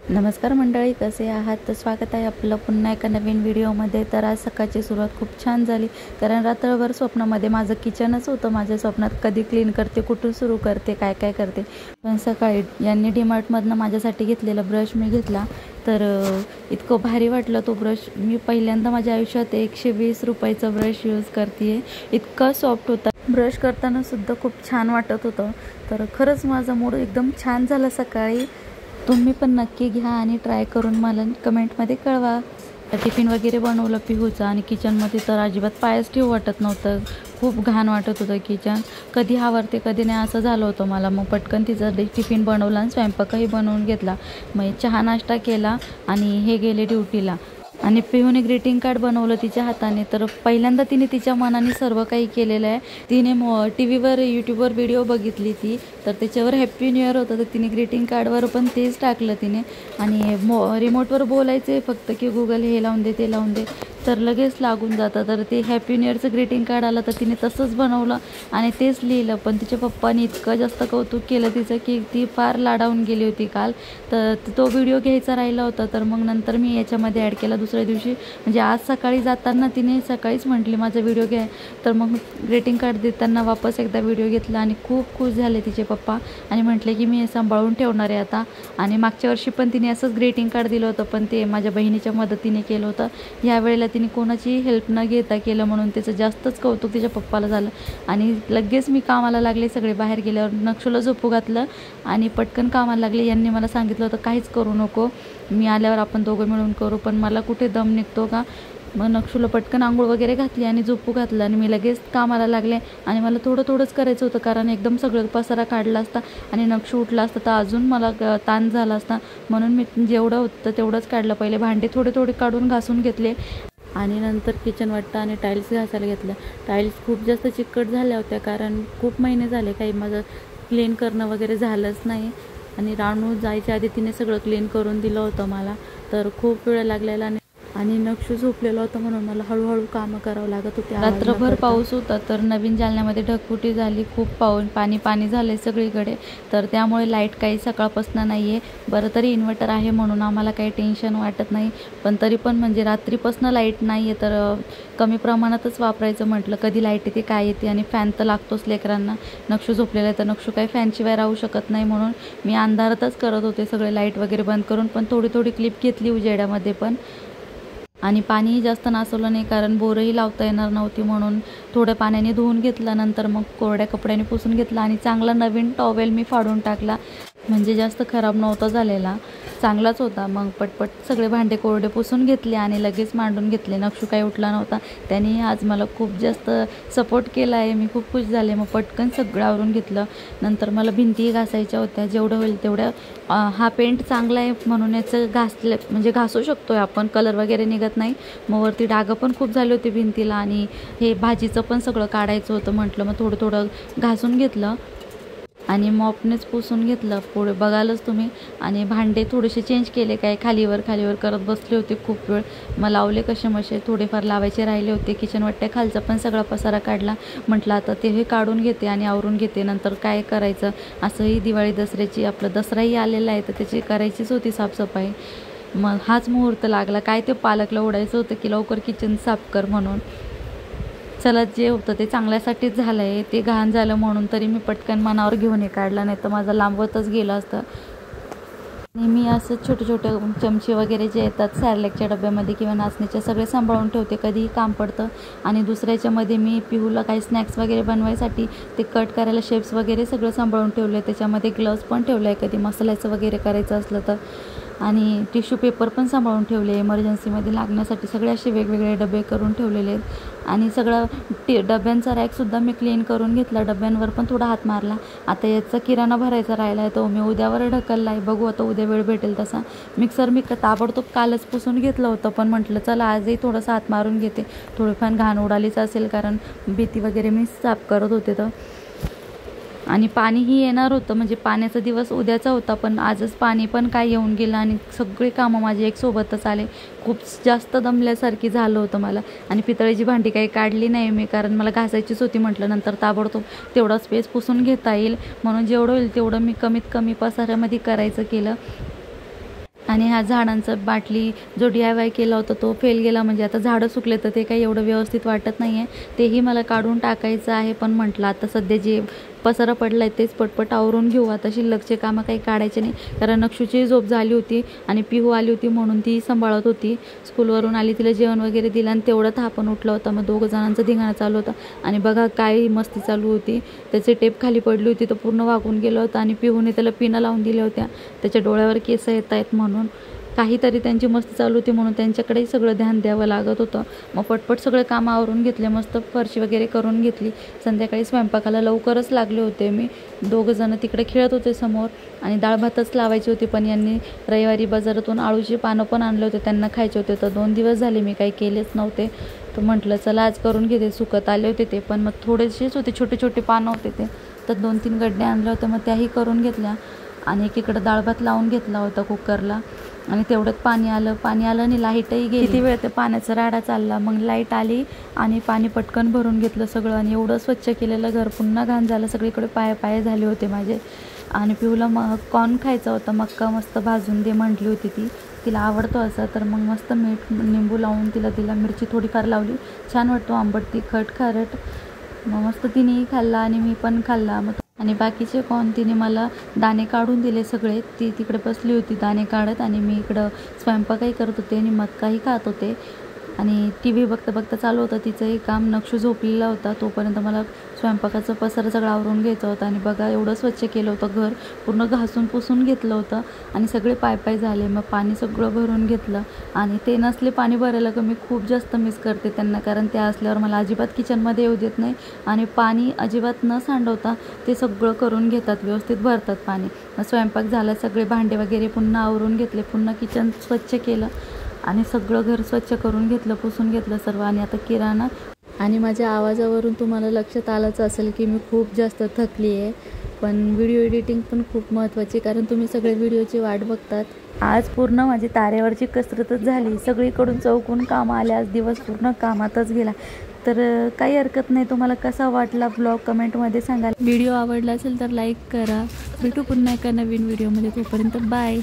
नमस्कार मंडळी, कसे आहात? तर स्वागत आहे आपलं पुन्हा एका नवीन व्हिडिओमध्ये. तर आज सकाळची सुरुवात खूप छान झाली, कारण रात्रभर स्वप्नामध्ये माझं किचनच होतं. माझ्या स्वप्नात कधी क्लीन करते, कुठून सुरू करते, काय काय करते. पण सकाळी यांनी डीमार्टमधनं माझ्यासाठी घेतलेला ब्रश मी घेतला. तर इतकं भारी वाटलं तो ब्रश. मी पहिल्यांदा माझ्या आयुष्यात 120 रुपयाचा ब्रश यूज करते आहे. इतका सॉफ्ट होता, ब्रश करताना सुद्धा खूप छान वाटत होतं. तर खरंच माझा मूड एकदम छान झाला सकाळी. तुम्ही पण नक्की घ्या आणि ट्राय करून मला कमेंटमध्ये कळवा. टिफिन वगैरे बनवलं पिहूचा, आणि किचनमध्ये तर अजिबात पायच ठेवू वाटत नव्हतं. खूप घाण वाटत होतं किचन. कधी आवरते कधी नाही असं झालं होतं मला. मग पटकन तिचा टिफिन बनवला आणि स्वयंपाकही बनवून घेतला. मग चहा नाश्ता केला आणि हे गेले ड्युटीला. आणि पिहूने ग्रीटिंग कार्ड बनवलं तिच्या हाताने. तर पहिल्यांदा तिने तिच्या मनाने सर्व काही केलेलं आहे. तिने टी व्हीवर यूट्यूबवर व्हिडिओ बघितली ती, तर त्याच्यावर हॅप्पी न्यू इयर होतं. तर तिने ग्रीटिंग कार्डवर पण तेच टाकलं तिने. आणि रिमोटवर बोलायचं आहे फक्त की गुगल हे लावून दे ते लावून दे, तर लगेच लागून जातं. तर ते हॅप्पी न्यू इयरचं ग्रीटिंग कार्ड आलं, तर तिने तसंच बनवलं आणि तेच लिहिलं. पण तिच्या पप्पाने इतकं जास्त कौतुक केलं तिचं की ती फार लाडावून गेली होती काल. तर तो व्हिडिओ घ्यायचा राहिला होता. तर मग नंतर मी याच्यामध्ये ॲड केला दुसऱ्या दिवशी. म्हणजे आज सकाळी जाताना तिने सकाळीच म्हटली माझा व्हिडिओ घ्या. तर मग ग्रीटिंग कार्ड देताना वापस एकदा व्हिडिओ घेतला आणि खूप खुश झाले तिचे पप्पा. आणि म्हटले की मी हे सांभाळून ठेवणार आहे आता. आणि मागच्या वर्षी पण तिने असंच ग्रीटिंग कार्ड दिलं होतं, पण ते माझ्या बहिणीच्या मदतीने केलं होतं. ह्यावेळेला तिने कोणाची हेल्प न घेता केलं, म्हणून त्याचं जास्तच कौतुक तिच्या पप्पाला झालं. आणि लगेच मी कामाला लागले. सगळे बाहेर गेल्यावर नक्षूला झोपू घातलं आणि पटकन कामाला लागले. यांनी मला सांगितलं होतं काहीच करू नको, मी आल्यावर आपण दोघं मिळून करू. पण मला कुठे दम निघतो का. मग नक्षूला पटकन आंघोळ वगैरे घातली आणि झोपू घातलं आणि मी लगेच कामाला लागले. आणि मला थोडंच करायचं होतं, कारण एकदम सगळं पसारा काढला असता आणि नक्षू उठला असता तर अजून मला ताण झाला असता. म्हणून मी जेवढं होतं तेवढंच काढलं. पहिले भांडे थोडे काढून घासून घेतले आणि नंतर किचन वाटतं आणि टाईल्स घासायला घेतलं. टाईल्स खूप जास्त चिकट झाल्या होत्या, कारण खूप महिने झाले काही माझं क्लीन करणं वगैरे झालंच नाही. आणि राणू जायच्या आधी तिने सगळं क्लीन करून दिलं होतं मला. तर खूप वेळ लागलेला आणि नक्षू झोपलेलं होतं, म्हणून मला हळूहळू कामं करावं लागत होते. रात्रभर पाऊस होता, तर नवीन जालन्यामध्ये ढगफुटी झाली. खूप पाणी झालं सगळीकडे. तर त्यामुळे लाईट काही सकाळपासून नाही आहे. बरं तरी इन्व्हर्टर आहे म्हणून आम्हाला काही टेन्शन वाटत नाही. पण तरी पण म्हणजे रात्रीपासून लाईट नाही आहे, तर कमी प्रमाणातच वापरायचं म्हटलं. कधी लाईट येते काय येते, आणि फॅन तर लागतोच लेकरांना. नक्षू झोपलेलं आहे तर नक्षू काही फॅनशिवाय राहू शकत नाही, म्हणून मी अंधारातच करत होते सगळे लाईट वगैरे बंद करून. पण थोडी क्लिप घेतली उजेडामध्ये पण. आणि पाणीही जास्त नासवलं नाही, कारण बोरही लावता येणार नव्हती, म्हणून थोड्या पाण्याने धुवून घेतलं. नंतर मग कोरड्या कपड्याने पुसून घेतला आणि चांगला नवीन टॉवेल मी फाडून टाकला. म्हणजे जास्त खराब नव्हता झालेला, चांगलाच होता. मग पटपट सगळे भांडे कोरडे पुसून घेतले आणि लगेच मांडून घेतले. नक्षू काही उठला नव्हता, त्याने आज मला खूप जास्त सपोर्ट केला आहे. मी खूप खुश झाले. मग पटकन सगळं आवरून घेतलं. नंतर मला भिंती घासायच्या होत्या, जेवढं होईल तेवढ्या. हा पेंट चांगला आहे म्हणून याचं म्हणजे घासू शकतो आहे आपण, कलर वगैरे निघत नाही. मग वरती डागं पण खूप झाले होते भिंतीला, आणि हे भाजीचं पण सगळं काढायचं होतं म्हटलं. मग थोडं घासून घेतलं आणि मॉपनेच पुसून घेतलं पुढे बघालच तुम्ही. आणि भांडे थोडेसे चेंज केले, काय खालीवर करत बसले होते खूप वेळ. मग लावले कसे थोडेफार लावायचे राहिले होते. किचन वाट्या खालचा पण सगळा पसारा काढला. म्हटलं आता ते काढून घेते आणि आवरून घेते, नंतर काय करायचं. असंही दिवाळी दसऱ्याची आपला दसराही आलेला आहे, तर त्याची करायचीच होती साफसफाई. मग हाच मुहूर्त लागला. काय ते पालकला ओढायचं होतं की लवकर किचन साफ कर म्हणून. चला, जे होतं ते चांगल्यासाठीच झालं आहे. ते घाण झालं म्हणून तरी मी पटकन मनावर घेऊन हे काढला, नाही तर माझं लांबवतच गेलं असतं. आणि मी असं छोटे चमचे वगैरे जे येतात सॅरलॅकच्या डब्यामध्ये किंवा नाचणीच्या, सगळे सांभाळून ठेवते, कधीही काम पडतं. आणि दुसऱ्याच्यामध्ये मी पिहूला काही स्नॅक्स वगैरे बनवायसाठी ते कट करायला शेप्स वगैरे सगळं सांभाळून ठेवलं आहे. त्याच्यामध्ये ग्लव्स पण ठेवलं आहे कधी मसाल्याचं वगैरे करायचं असलं तर. आणि टिश्यू पेपर पण सांभाळून ठेवले, इमर्जन्सीमध्ये लागण्यासाठी सगळे असे वेगवेगळे डबे करून ठेवलेले आहेत. आणि सगळं डब्यांचा रॅकसुद्धा मी क्लीन करून घेतला. डब्यांवर पण थोडा हात मारला. आता याचा किराणा भरायचा राहिला आहे, तो मी उद्यावर ढकलला आहे. बघू आता उद्या वेळ भेटेल तसा. मिक्सर मी ताबडतोब कालच पुसून घेतलं होतं, पण म्हटलं चला आजही थोडंसं हात मारून घेते. थोडीफार घाण उडालीच असेल, कारण भीती वगैरे मी साफ करत होते तर. आणि पाणीही येणार होतं, म्हणजे पाण्याचा दिवस उद्याचा होता, पण आजच पाणी पण काय येऊन गेलं आणि सगळी कामं माझी एक सोबतच आले. खूप जास्त दमल्यासारखी झालं होतं मला. आणि पितळेची भांडी काही काढली नाही मी, कारण मला घासायचीच होती. म्हटलं नंतर ताबडतोब तेवढा स्पेस पुसून घेता येईल म्हणून जेवढं होईल तेवढं मी कमीत कमी पसाऱ्यामध्ये करायचं केलं. आणि ह्या झाडांचं बाटली जो DIY केला होता तो फेल गेला. म्हणजे आता झाडं सुकले तर ते काही एवढं व्यवस्थित वाटत नाही आहे. तेही मला काढून टाकायचं आहे, पण म्हटलं आता सध्या जे पसारा पडला आहे तेच पटपट आवरून घेऊ. आता शिल्लकचे कामं काही काढायचे नाही, कारण नक्षूची झोप झाली होती आणि पिहू आली होती म्हणून ती सांभाळत होती. स्कूलवरून आली, तिला जेवण वगैरे दिलं आणि तेवढं हा पण उठला होता. मग दोघं जणांचं धिंगाणा चालू होता आणि बघा काय मस्ती चालू होती. त्याचे टेप खाली पडली होती तर पूर्ण वाकून गेलं होतं आणि पिहूने त्याला पिनं लावून दिल्या होत्या त्याच्या डोळ्यावर केस येत आहेत म्हणून. काहीतरी त्यांची मस्ती चालू होती म्हणून त्यांच्याकडेही सगळं ध्यान द्यावं लागत होतं. मग पटपट सगळे कामं आवरून घेतले, मस्त फरशी वगैरे करून घेतली. संध्याकाळी स्वयंपाकाला लवकरच लागले होते. मी दोघं जण तिकडे खेळत होते समोर आणि डाळ भातच लावायची होती, पण यांनी रविवारी बाजारातून आळूची पानं पण आणले होते, त्यांना खायचे होते. तर 2 दिवस झाले मी काही केलेच नव्हते. तर म्हटलं चला आज करून घेते. सुकत आले होते ते, पण मग थोडेसेच होते, छोटे छोटे पानं होते ते. तर 2-3 गड्ड्या आणल्या होत्या, मग त्याही करून घेतल्या. आणि एकीकडं डाळ भात लावून घेतला होता कुकरला आणि तेवढ्यात पाणी आलं आणि लाईटही गेली. किती वेळ ते पाण्याचा राडा चालला. मग लाईट आली आणि पाणी पटकन भरून घेतलं सगळं आणि एवढं स्वच्छ केलेलं घर पुन्हा घाण झालं. सगळीकडे पाय झाले होते माझे. आणि पिऊला कॉर्न खायचा होता, मक्का मस्त भाजून दे म्हटली होती ती, तिला आवडतो असा. तर मग मस्त मीठ निंबू लावून तिला मिरची थोडीफार लावली. छान वाटतो आंबट तिखट खारट. मग मस्त तिनेही खाल्ला आणि मी पण खाल्ला. मग आणि बाकीचे कॉर्न तिने मला दाणे काढून दिले सगळे. ती तिकडे बसली होती दाणे काढत आणि मी इकडं स्वयंपाकही करत होते आणि मक्काही खात होते. आणि TV बघता चालू होतं तिचंही काम. नक्षू झोपलेला होता, तोपर्यंत मला स्वयंपाकाचं पसारा सगळं आवरून घ्यायचं होतं. आणि बघा एवढं स्वच्छ केलं होतं घर, पूर्ण घासून पुसून घेतलं होतं आणि सगळे पाय झाले. मग पाणी सगळं भरून घेतलं आणि ते नसले पाणी भरायला का मी खूप जास्त मिस करते त्यांना, कारण ते असल्यावर मला अजिबात किचनमध्ये येऊ देत नाही आणि पाणी अजिबात न सांडवता ते सगळं करून घेतात, व्यवस्थित भरतात पाणी. मग स्वयंपाक झाला, सगळे भांडे वगैरे पुन्हा आवरून घेतले, पुन्हा किचन स्वच्छ केलं आणि सगळं घर स्वच्छ करून घेतलं, पुसून घेतलं सर्व. आणि आता किराणा. आणि माझ्या आवाजावरून तुम्हाला लक्षात आलंच असेल की मी खूप जास्त थकली आहे. पण व्हिडिओ एडिटिंग पण खूप महत्त्वाची, कारण तुम्ही सगळे व्हिडिओची वाट बघतात. आज पूर्ण माझी तारेवरची कसरतच झाली. सगळीकडून चौकून कामं आले. आज दिवस पूर्ण कामातच गेला. तर काही हरकत नाही. तुम्हाला कसा वाटला ब्लॉग कमेंटमध्ये सांगा. व्हिडिओ आवडला असेल तर लाईक करा. भेटू पुन्हा एका नवीन व्हिडिओमध्ये. तोपर्यंत बाय.